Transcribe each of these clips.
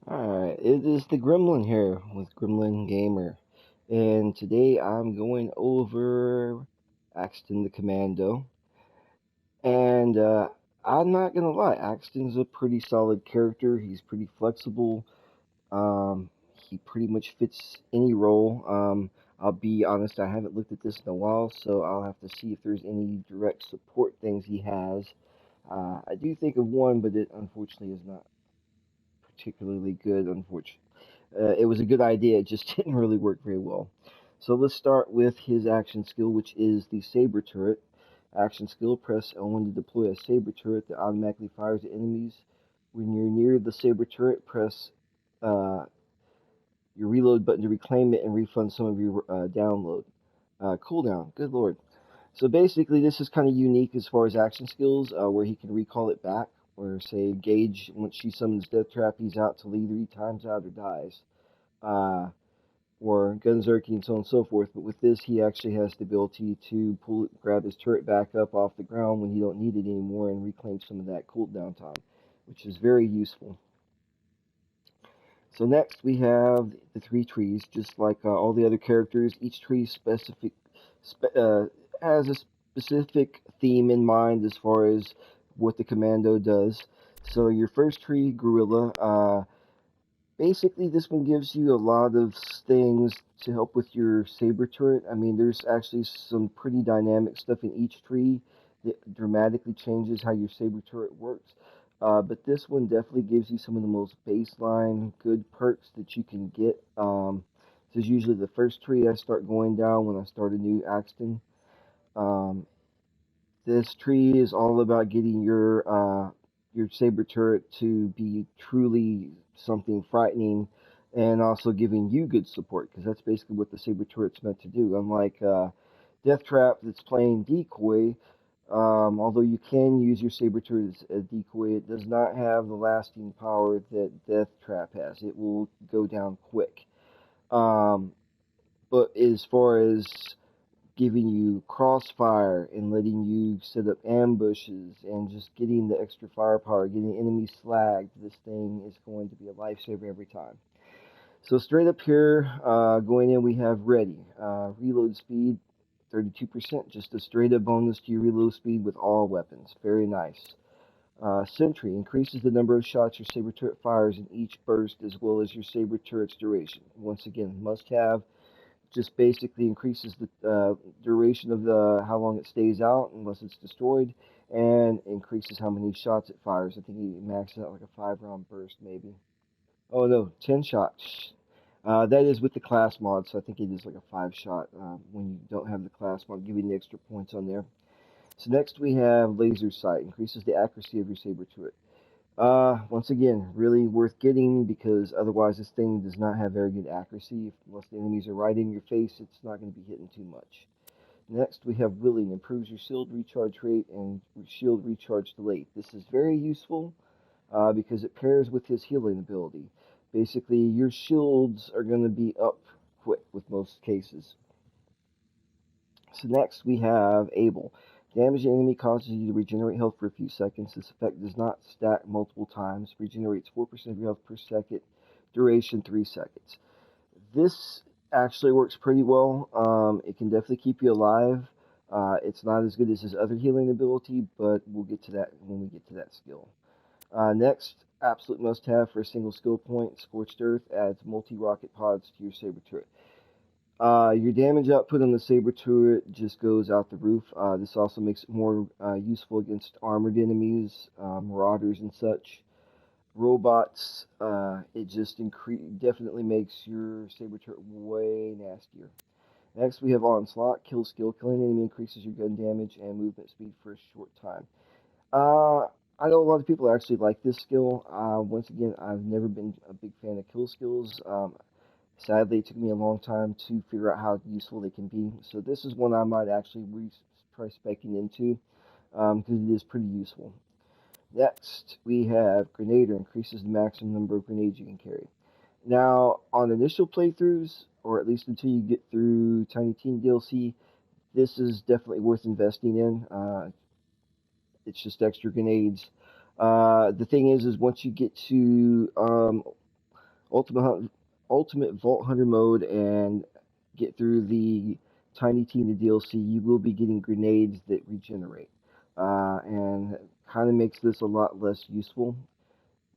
Alright, it is the Gremlin here with Gremlin Gamer. And today I'm going over Axton the Commando. And I'm not gonna lie, Axton's a pretty solid character. He's pretty flexible. He pretty much fits any role. I'll be honest, I haven't looked at this in a while, so I'll have to see if there's any direct support things he has. I do think of one, but it unfortunately is not particularly good, unfortunately. It was a good idea, it just didn't really work very well. So let's start with his action skill, which is the Saber Turret. Action skill, press L1 to deploy a Saber Turret that automatically fires at enemies. When you're near the Saber Turret, press uh, your reload button to reclaim it and refund some of your download. Cooldown, good lord. So basically, this is kind of unique as far as action skills, where he can recall it back. Or say, Gage, once she summons Death Trap, he's out till either he times out or dies. Uh, or Gunzerky and so on and so forth. But with this, he actually has the ability to grab his turret back up off the ground when you don't need it anymore and reclaim some of that cooldown time, which is very useful. So next we have the three trees, just like all the other characters. Each tree has a specific theme in mind as far as what the commando does. So your first tree, Gorilla, basically, this one gives you a lot of things to help with your saber turret. I mean, there's actually some pretty dynamic stuff in each tree that dramatically changes how your saber turret works. But this one definitely gives you some of the most baseline good perks that you can get. This is usually the first tree I start going down when I start a new Axton. Um, this tree is all about getting your saber turret to be truly something frightening, and also giving you good support, because that's basically what the saber turret's meant to do. Unlike Death Trap, that's playing decoy, although you can use your saber turret as a decoy, it does not have the lasting power that Death Trap has. It will go down quick. Um, but as far as giving you crossfire and letting you set up ambushes and just getting the extra firepower, getting enemies slagged, this thing is going to be a lifesaver every time. So straight up here, going in, we have ready. Reload speed, 32%, just a straight up bonus to your reload speed with all weapons. Very nice. Sentry increases the number of shots your saber turret fires in each burst, as well as your saber turret's duration. Once again, must have, just basically increases the duration of the how long it stays out unless it's destroyed, and increases how many shots it fires. I think he maxes out like a 5 round burst, maybe. Oh no, 10 shots. That is with the class mod, so I think it is like a 5 shot when you don't have the class mod, giving the extra points on there. So next we have laser sight, increases the accuracy of your saber turret. Once again, really worth getting, because otherwise this thing does not have very good accuracy. Unless the enemies are right in your face, it's not going to be hitting too much. Next, we have Willing, improves your shield recharge rate and shield recharge delay. This is very useful because it pairs with his healing ability. Basically, your shields are going to be up quick with most cases. So next we have Able. Damage an enemy causes you to regenerate health for a few seconds. This effect does not stack multiple times. Regenerates 4% of your health per second. Duration 3 seconds. This actually works pretty well. It can definitely keep you alive. It's not as good as his other healing ability, but we'll get to that when we get to that skill. Next, absolute must-have for a single skill point, Scorched Earth adds multi-rocket pods to your saber turret. Your damage output on the saber turret just goes out the roof. This also makes it more useful against armored enemies, marauders and such. Robots, it just definitely makes your saber turret way nastier. Next, we have Onslaught, kill skill. Killing an enemy increases your gun damage and movement speed for a short time. I know a lot of people actually like this skill. Once again, I've never been a big fan of kill skills. Sadly, it took me a long time to figure out how useful they can be. So this is one I might actually try specking into because it is pretty useful. Next, we have Grenader, increases the maximum number of grenades you can carry. Now, on initial playthroughs, or at least until you get through Tiny Teen DLC, this is definitely worth investing in. It's just extra grenades. The thing is once you get to Ultimate Ultimate Vault Hunter mode and get through the Tiny Tina DLC, you will be getting grenades that regenerate, and kind of makes this a lot less useful.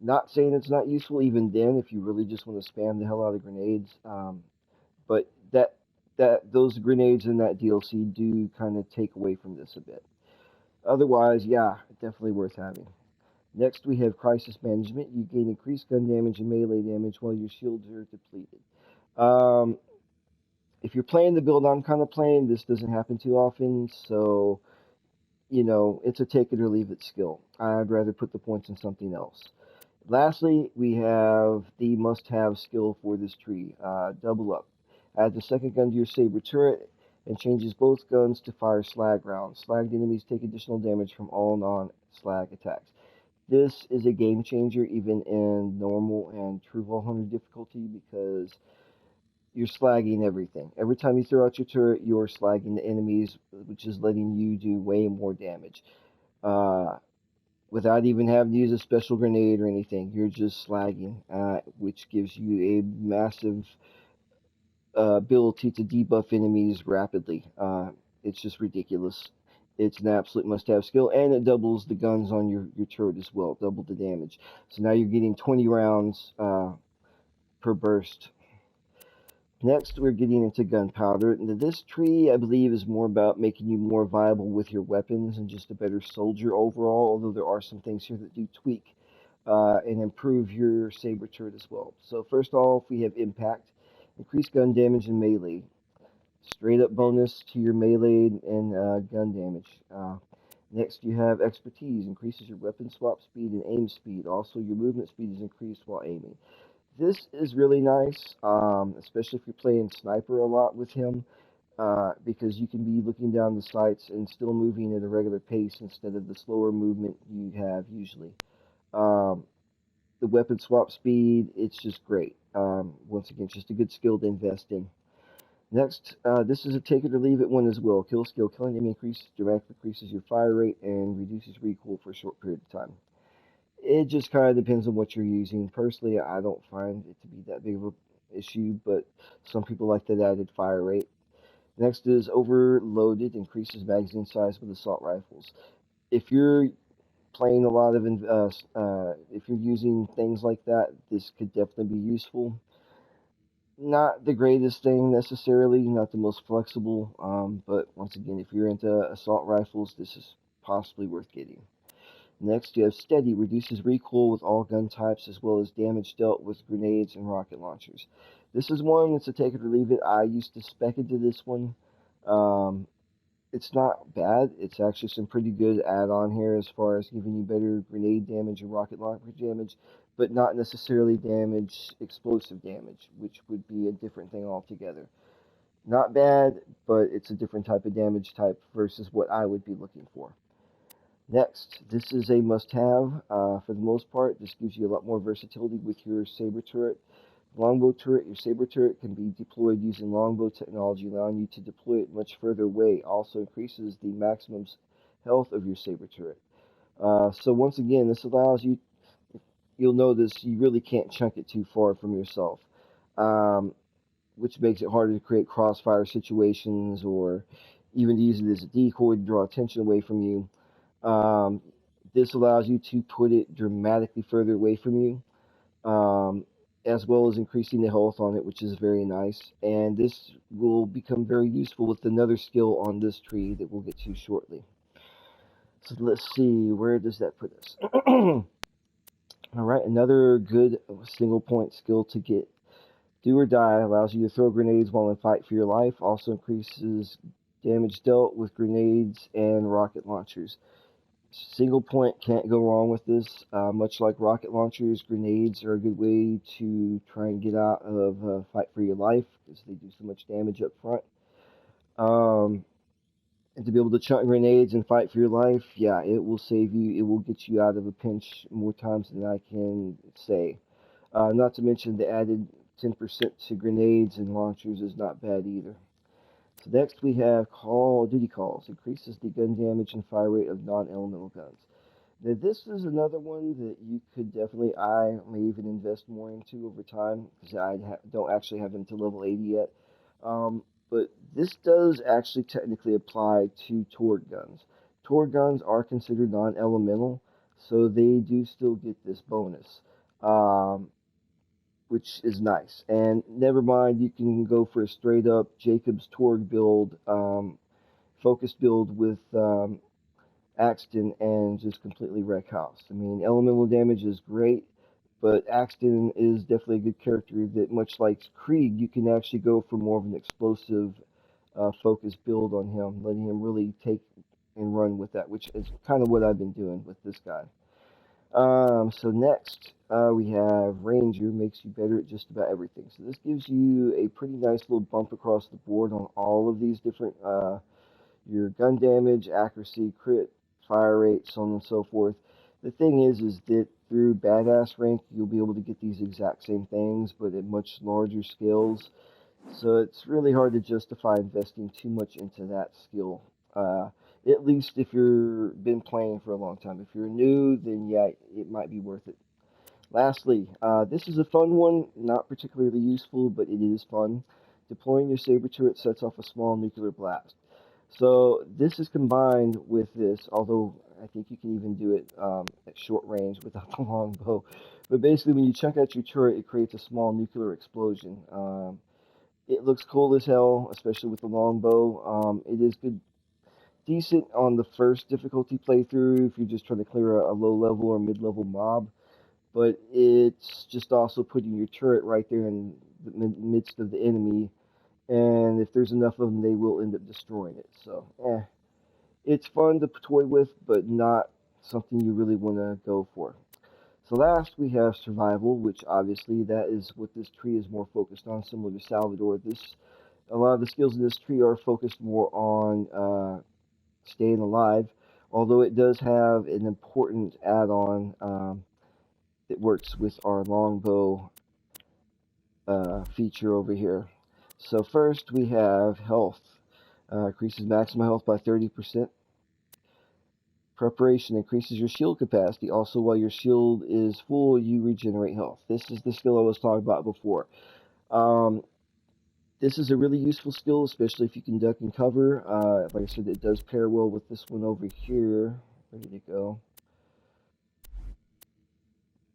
Not saying it's not useful even then if you really just want to spam the hell out of grenades, but those grenades in that DLC do kind of take away from this a bit. Otherwise, yeah, definitely worth having. Next, we have Crisis Management. You gain increased gun damage and melee damage while your shields are depleted. Um, if you're playing the build I'm kind of playing, this doesn't happen too often, so, it's a take it or leave it skill. I'd rather put the points in something else. Lastly, we have the must-have skill for this tree, Double Up. Add the second gun to your saber turret and changes both guns to fire slag rounds. Slagged enemies take additional damage from all non-slag attacks. This is a game changer even in normal and true Vault Hunter difficulty because you're slagging everything. Every time you throw out your turret, you're slagging the enemies, which is letting you do way more damage. Uh, Without even having to use a special grenade or anything, you're just slagging, which gives you a massive ability to debuff enemies rapidly. It's just ridiculous. It's an absolute must-have skill, and it doubles the guns on your turret as well, double the damage. So now you're getting 20 rounds per burst. Next, we're getting into gunpowder. Now, this tree, I believe, is more about making you more viable with your weapons and just a better soldier overall, although there are some things here that do tweak and improve your saber turret as well. So first off, we have impact. Increased gun damage and melee. Straight up bonus to your melee and gun damage. Next, you have expertise. Increases your weapon swap speed and aim speed. Also, your movement speed is increased while aiming. This is really nice, especially if you're playing sniper a lot with him, because you can be looking down the sights and still moving at a regular pace instead of the slower movement you have usually. Um, the weapon swap speed, it's just great. Once again, it's just a good skill to invest in. Next, this is a take it or leave it one as well. Kill skill. Killing enemy dramatically increases your fire rate and reduces recoil for a short period of time. It just kind of depends on what you're using. Personally, I don't find it to be that big of an issue, but some people like that added fire rate. Next is overloaded, increases magazine size with assault rifles. If you're playing a lot of, if you're using things like that, this could definitely be useful. Not the greatest thing necessarily, not the most flexible, but once again, if you're into assault rifles, this is possibly worth getting. Next, you have Steady, reduces recoil with all gun types as well as damage dealt with grenades and rocket launchers. This is one that's a take it or leave it. I used to spec into this one. It's not bad. It's actually some pretty good add-on here as far as giving you better grenade damage and rocket launcher damage, but not necessarily explosive damage, which would be a different thing altogether. Not bad, but it's a different type of damage type versus what I would be looking for. Next, this is a must-have for the most part. This gives you a lot more versatility with your saber turret. Longbow turret, your saber turret can be deployed using longbow technology, allowing you to deploy it much further away. Also increases the maximum health of your saber turret. So once again, this allows you, you'll notice you really can't chunk it too far from yourself, which makes it harder to create crossfire situations or even to use it as a decoy to draw attention away from you. Um, this allows you to put it dramatically further away from you, as well as increasing the health on it, which is very nice. And this will become very useful with another skill on this tree that we'll get to shortly. So let's see, where does that put us? Alright, another good single point skill to get. Do or Die allows you to throw grenades while in fight for your life. Also increases damage dealt with grenades and rocket launchers. Single point, can't go wrong with this. Much like rocket launchers, grenades are a good way to try and get out of a fight for your life because they do so much damage up front. And to be able to chuck grenades and fight for your life, yeah, it will save you. It will get you out of a pinch more times than I can say. Not to mention the added 10% to grenades and launchers is not bad either. So next we have Call Duty Calls. Increases the gun damage and fire rate of non-elemental guns. Now, this is another one that you could definitely, I may even invest more into over time because don't actually have him to level 80 yet. Um, but this does actually technically apply to Torg guns. Torg guns are considered non-elemental, so they do still get this bonus, um, which is nice. And never mind, you can go for a straight up Jacob's Torg build, focused build with Axton and just completely wreck house. I mean, elemental damage is great, but Axton is definitely a good character that, much like Krieg, you can actually go for more of an explosive focused build on him, letting him really take and run with that, which is kind of what I've been doing with this guy. So next, we have Ranger, makes you better at just about everything. So this gives you a pretty nice little bump across the board on all of these different your gun damage, accuracy, crit, fire rate, so on and so forth. The thing is that through badass rank, you'll be able to get these exact same things, but at much larger scales. So it's really hard to justify investing too much into that skill. At least if you've been playing for a long time. If you're new, then yeah, it might be worth it. Lastly, this is a fun one, not particularly useful, but it is fun. Deploying your saber turret sets off a small nuclear blast. So this is combined with this, although I think you can even do it at short range without the longbow. But basically, when you chuck out your turret, it creates a small nuclear explosion. It looks cool as hell, especially with the longbow. It is good, decent on the first difficulty playthrough if you're just trying to clear a low level or mid level mob. But it's just also putting your turret right there in the midst of the enemy, and if there's enough of them, they will end up destroying it. So, it's fun to toy with, but not something you really want to go for. So last we have survival, which obviously that is what this tree is more focused on, similar to Salvador. A lot of the skills in this tree are focused more on staying alive, although it does have an important add-on that works with our longbow feature over here. So first we have health. Increases maximum health by 30%. Preparation increases your shield capacity. Also, while your shield is full, you regenerate health. This is the skill I was talking about before. Um, this is a really useful skill, especially if you can duck and cover. Like I said, it does pair well with this one over here. Where did it go?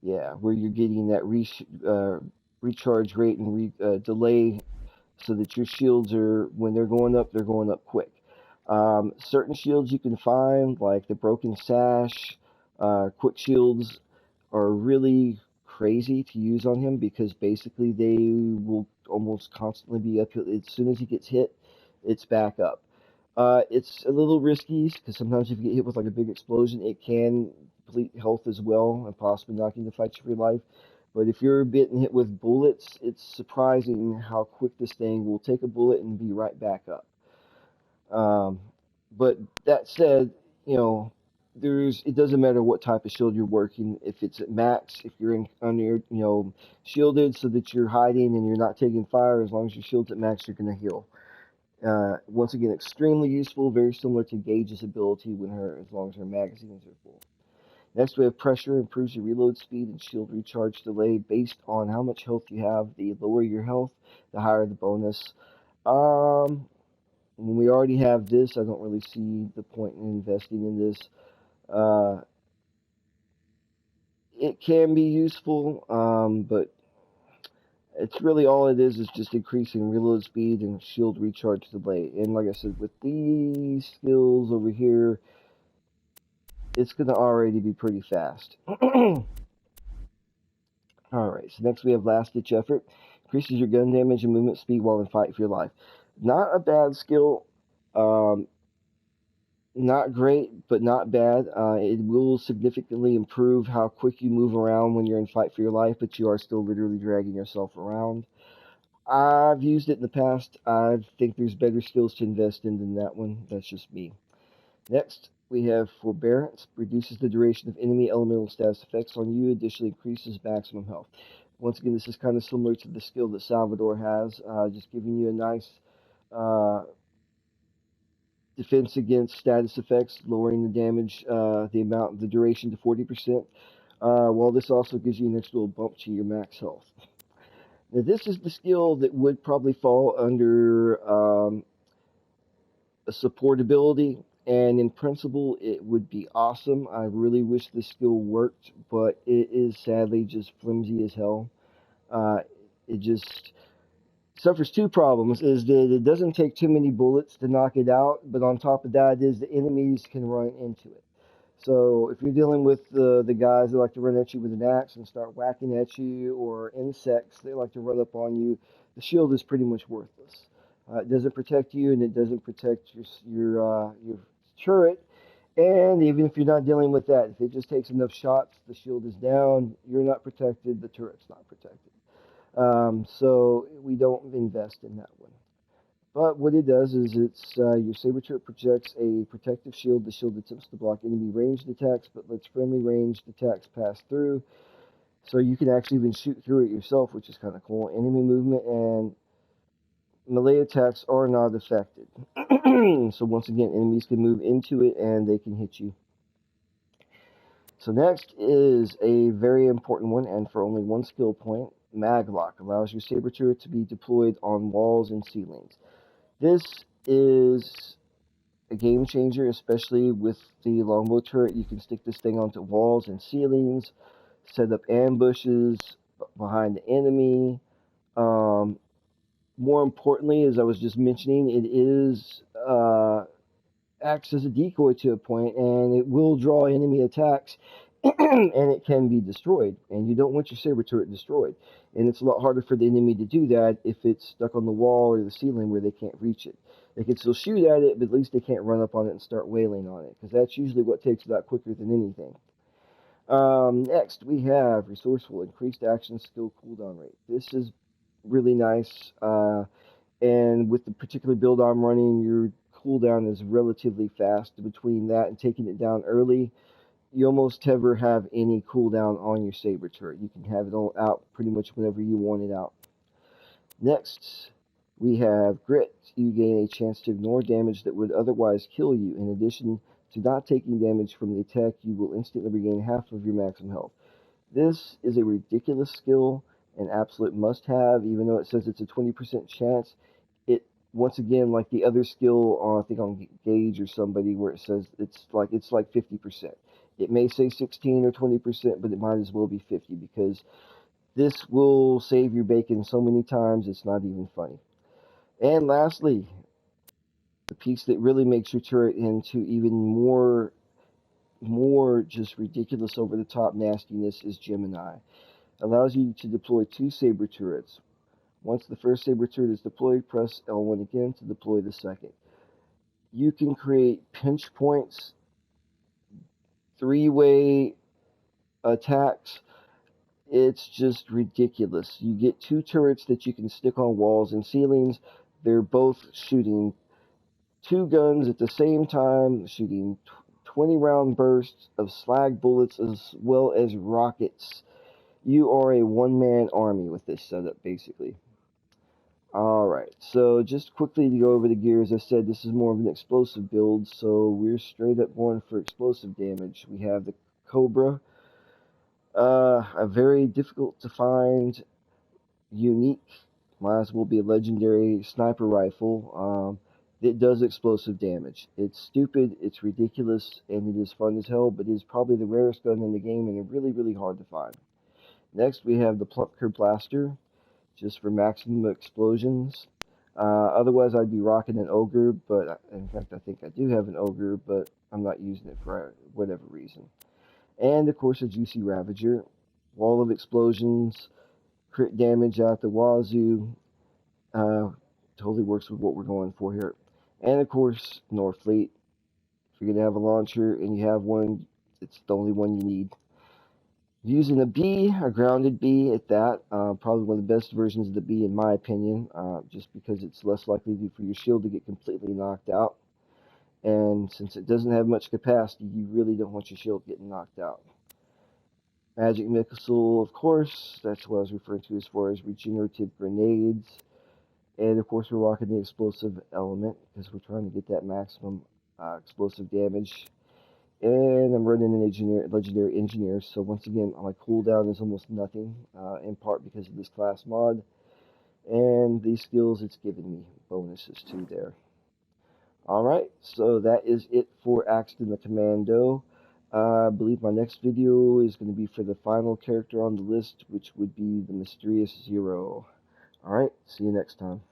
Yeah, where you're getting that recharge rate and delay so that your shields are, when they're going up quick. Certain shields you can find, like the Broken Sash, quick shields, are really crazy to use on him because basically they will almost constantly be up. As soon as he gets hit, it's back up. It's a little risky because sometimes if you get hit with like a big explosion, it can deplete health as well and possibly knock you into fight for your life. But if you're getting hit with bullets, it's surprising how quick this thing will take a bullet and be right back up. But that said, you know, it doesn't matter what type of shield you're working. If it's at max, if you're shielded so that you're hiding and you're not taking fire, as long as your shield's at max, you're gonna heal. Once again, extremely useful, very similar to Gage's ability as long as her magazines are full. Next, we have pressure, improves your reload speed and shield recharge delay based on how much health you have. The lower your health, the higher the bonus. When we already have this, I don't really see the point in investing in this. It can be useful, but it's really all it is just increasing reload speed and shield recharge delay. And like I said, with these skills over here, it's going to already be pretty fast. Alright, so next we have Last Ditch Effort. Increases your gun damage and movement speed while in fight for your life. Not a bad skill. Not great, but not bad. It will significantly improve how quick you move around when you're in fight for your life, but you are still literally dragging yourself around. I've used it in the past. I think there's better skills to invest in than that one. That's just me. Next, we have Forbearance. Reduces the duration of enemy elemental status effects on you. Additionally, increases maximum health. Once again, this is kind of similar to the skill that Salvador has, just giving you a nice defense against status effects, lowering the damage, the duration to 40%. While this also gives you an extra little bump to your max health. Now, this is the skill that would probably fall under a support ability, and in principle, it would be awesome. I really wish this skill worked, but it is sadly just flimsy as hell. Uh, it just suffers two problems: is that it doesn't take too many bullets to knock it out, but on top of that is the enemies can run into it. So if you're dealing with the guys that like to run at you with an axe and start whacking at you, or insects that like to run up on you, the shield is pretty much worthless. It doesn't protect you, and it doesn't protect your turret. And even if you're not dealing with that, if it just takes enough shots, the shield is down. You're not protected. The turret's not protected. So we don't invest in that one. But what it does is your saber turret projects a protective shield. The shield attempts to block enemy ranged attacks, but lets friendly ranged attacks pass through. So you can actually even shoot through it yourself, which is kind of cool. Enemy movement and melee attacks are not affected. So once again, enemies can move into it and they can hit you. So next is a very important one, and for only one skill point. Maglock allows your saber turret to be deployed on walls and ceilings. This is a game changer, especially with the longbow turret. You can stick this thing onto walls and ceilings, set up ambushes behind the enemy. More importantly, as I was just mentioning, it is acts as a decoy to a point, and it will draw enemy attacks, and it can be destroyed. And you don't want your saber turret destroyed. And it's a lot harder for the enemy to do that if it's stuck on the wall or the ceiling where they can't reach it. They can still shoot at it, but at least they can't run up on it and start wailing on it, because that's usually what takes it out quicker than anything. Next, we have Resourceful, increased action skill cooldown rate. This is really nice, and with the particular build I'm running, your cooldown is relatively fast. Between that and taking it down early, you almost never have any cooldown on your saber turret. You can have it all out pretty much whenever you want it out. Next, we have Grit. You gain a chance to ignore damage that would otherwise kill you. In addition to not taking damage from the attack, you will instantly regain half of your maximum health. This is a ridiculous skill, an absolute must-have, even though it says it's a 20% chance. It, once again, like the other skill on, I think on Gauge or somebody, where it says it's like 50%. It may say 16 or 20%, but it might as well be 50, because this will save your bacon so many times it's not even funny. And lastly, the piece that really makes your turret into even more just ridiculous over the top nastiness is Gemini. Allows you to deploy 2 saber turrets. Once the first saber turret is deployed, press L1 again to deploy the second. You can create pinch points, 3-way attacks. It's just ridiculous. You get 2 turrets that you can stick on walls and ceilings. They're both shooting 2 guns at the same time, shooting 20-round bursts of slag bullets as well as rockets. You are a one-man army with this setup, basically. Alright, so just quickly to go over the gear, as I said, this is more of an explosive build, so we're straight up going for explosive damage. We have the Cobra, a very difficult to find, unique, might as well be a legendary sniper rifle. It does explosive damage. It's stupid, it's ridiculous, and it is fun as hell, but it is probably the rarest gun in the game, and really, really hard to find. Next, we have the Plunker Blaster, just for maximum explosions. Otherwise, I'd be rocking an Ogre, but in fact, I think I do have an Ogre, but I'm not using it for whatever reason. And, of course, a Juicy Ravager, wall of explosions, crit damage out the wazoo. Totally works with what we're going for here. And, of course, Norfleet. If you're going to have a launcher and you have one, it's the only one you need. Using a bee, a grounded bee at that, probably one of the best versions of the bee in my opinion, just because it's less likely for your shield to get completely knocked out. And since it doesn't have much capacity, you really don't want your shield getting knocked out. Magic Missile, of course, that's what I was referring to as far as regenerative grenades. And of course, we're rocking the explosive element because we're trying to get that maximum explosive damage. And I'm running an legendary engineer. So once again, my cooldown is almost nothing, in part because of this class mod. And these skills, it's giving me bonuses too there. Alright, so that is it for Axton the Commando. I believe my next video is going to be for the final character on the list, which would be the Mysterious Zero. Alright, see you next time.